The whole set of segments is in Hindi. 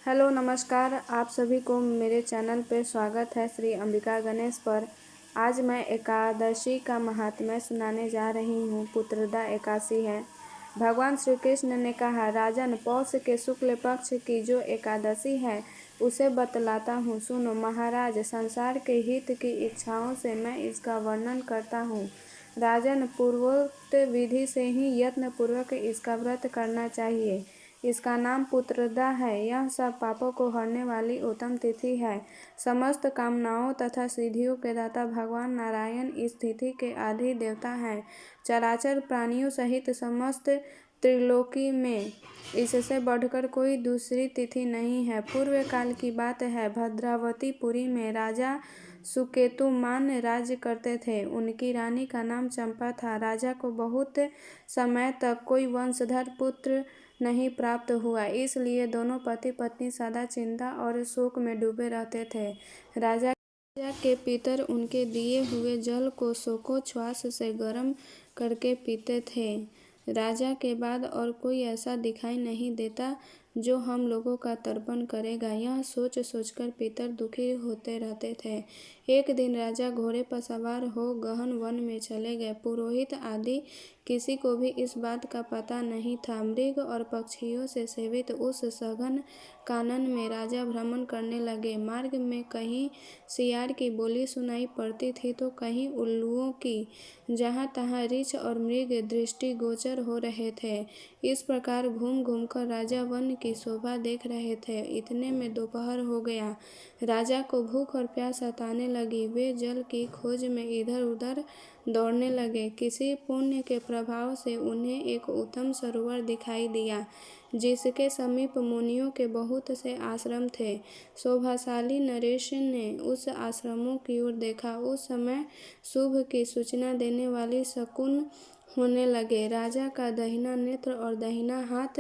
हेलो नमस्कार, आप सभी को मेरे चैनल पे स्वागत है श्री अंबिका गणेश पर। आज मैं एकादशी का महात्म्य सुनाने जा रही हूँ। पुत्रदा एकादशी है। भगवान श्री कृष्ण ने कहा, राजन, पौष के शुक्ल पक्ष की जो एकादशी है उसे बतलाता हूँ, सुनो। महाराज, संसार के हित की इच्छाओं से मैं इसका वर्णन करता हूँ। राजन, पूर्वोक्त विधि से ही यत्न पूर्वक इसका व्रत करना चाहिए। इसका नाम पुत्रदा है। यह सब पापों को हरने वाली उत्तम तिथि है। समस्त कामनाओं तथा सिद्धियों के दाता भगवान नारायण इस तिथि के आदि देवता हैं। चराचर प्राणियों सहित समस्त त्रिलोकी में इससे बढ़कर कोई दूसरी तिथि नहीं है। पूर्व काल की बात है, भद्रावतीपुरी में राजा सुकेतुमान राज्य करते थे। उनकी रानी का नाम चंपा था। राजा को बहुत समय तक कोई वंशधर पुत्र नहीं प्राप्त हुआ, इसलिए दोनों पति पत्नी सदा चिंता और शोक में डूबे रहते थे। राजा के पितर उनके दिए हुए जल को शोकोच्छ्वास से गर्म करके पीते थे। राजा के बाद और कोई ऐसा दिखाई नहीं देता जो हम लोगों का तर्पण करेगा, यह सोच सोचकर पितर दुखी होते रहते थे। एक दिन राजा घोड़े पर सवार हो गहन वन में चले गए। पुरोहित आदि किसी को भी इस बात का पता नहीं था। मृग और पक्षियों से सेवित उस सघन कानन में राजा भ्रमण करने लगे। मार्ग में कहीं सियार की बोली सुनाई पड़ती थी तो कहीं उल्लुओं की। जहाँ तहाँ रीछ और मृग दृष्टिगोचर हो रहे थे। इस प्रकार घूम घूम कर राजा वन की शोभा देख रहे थे। इतने में दोपहर हो गया। राजा को भूख और प्यास सताने लगी। वे जल की खोज में इधर उधर दौड़ने लगे। किसी पुण्य के प्रभाव से उन्हें एक उत्तम सरोवर दिखाई दिया, जिसके समीप मुनियों के बहुत से आश्रम थे। शोभाशाली नरेश ने उस आश्रमों की ओर देखा। उस समय शुभ की सूचना देने वाली शकुन होने लगे। राजा का दाहिना नेत्र और दाहिना हाथ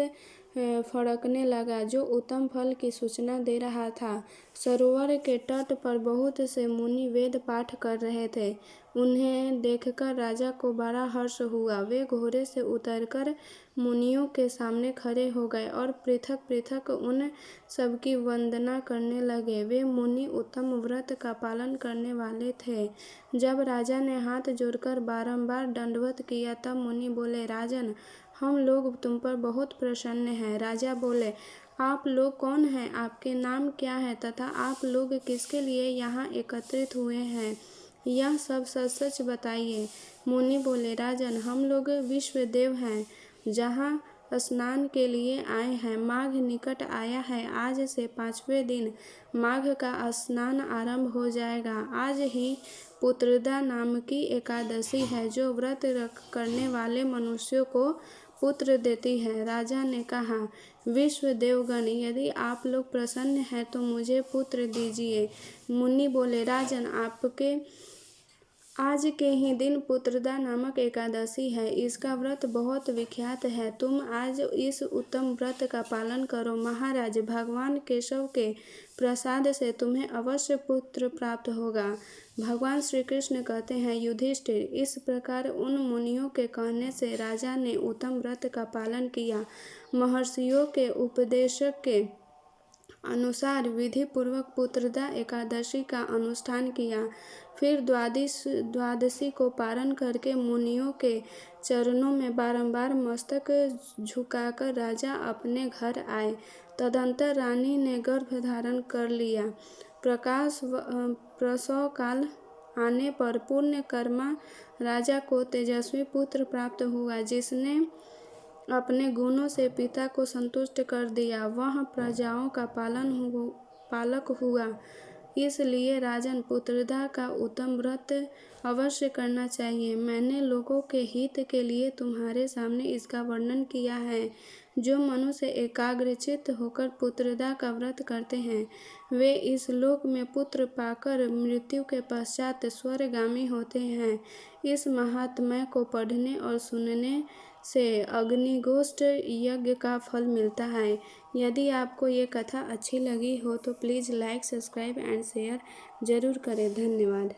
फड़कने लगा, जो उत्तम फल की सूचना दे रहा था। सरोवर के तट पर बहुत से मुनि वेद पाठ कर रहे थे। उन्हें देखकर राजा को बड़ा हर्ष हुआ। वे घोड़े से उतरकर मुनियों के सामने खड़े हो गए और पृथक पृथक उन सबकी वंदना करने लगे। वे मुनि उत्तम व्रत का पालन करने वाले थे। जब राजा ने हाथ जोड़कर बारंबार दंडवत किया तब मुनि बोले, राजन, हम लोग तुम पर बहुत प्रसन्न हैं। राजा बोले, आप लोग कौन हैं? आपके नाम क्या है तथा आप लोग किसके लिए यहाँ एकत्रित हुए हैं? यह सब सच सच बताइए। मुनि बोले, राजन, हम लोग विश्वदेव हैं, जहाँ स्नान के लिए आए हैं। माघ निकट आया है। आज से 5वें दिन माघ का स्नान आरंभ हो जाएगा। आज ही पुत्रदा नाम की एकादशी है, जो व्रत करने वाले मनुष्यों को पुत्र देती है। राजा ने कहा, विश्वदेवगण, यदि आप लोग प्रसन्न हैं तो मुझे पुत्र दीजिए। मुनि बोले, राजन, आपके आज के ही दिन पुत्रदा नामक एकादशी है। इसका व्रत बहुत विख्यात है। तुम आज इस उत्तम व्रत का पालन करो। महाराज, भगवान केशव के प्रसाद से तुम्हें अवश्य पुत्र प्राप्त होगा। भगवान श्री कृष्ण कहते हैं, युधिष्ठिर, इस प्रकार उन मुनियों के कहने से राजा ने उत्तम व्रत का पालन किया। महर्षियों के उपदेश के अनुसार विधि पूर्वक पुत्रदा एकादशी का अनुष्ठान किया। फिर द्वादशी को पारण करके मुनियों के चरणों में बारंबार मस्तक झुकाकर राजा अपने घर आए। तदंतर रानी ने गर्भ धारण कर लिया। प्रसव काल आने पर पुण्य कर्मा राजा को तेजस्वी पुत्र प्राप्त हुआ, जिसने अपने गुणों से पिता को संतुष्ट कर दिया। वह प्रजाओं का पालक हुआ। इसलिए राजन, पुत्रदा का उत्तम व्रत अवश्य करना चाहिए। मैंने लोगों के हित के लिए तुम्हारे सामने इसका वर्णन किया है। जो मनुष्य एकाग्रचित्त होकर पुत्रदा का व्रत करते हैं, वे इस लोक में पुत्र पाकर मृत्यु के पश्चात स्वर्गगामी होते हैं। इस महात्म्य को पढ़ने और सुनने से अग्निगोष्ठ यज्ञ का फल मिलता है। यदि आपको ये कथा अच्छी लगी हो तो please like, subscribe and share ज़रूर करें। धन्यवाद।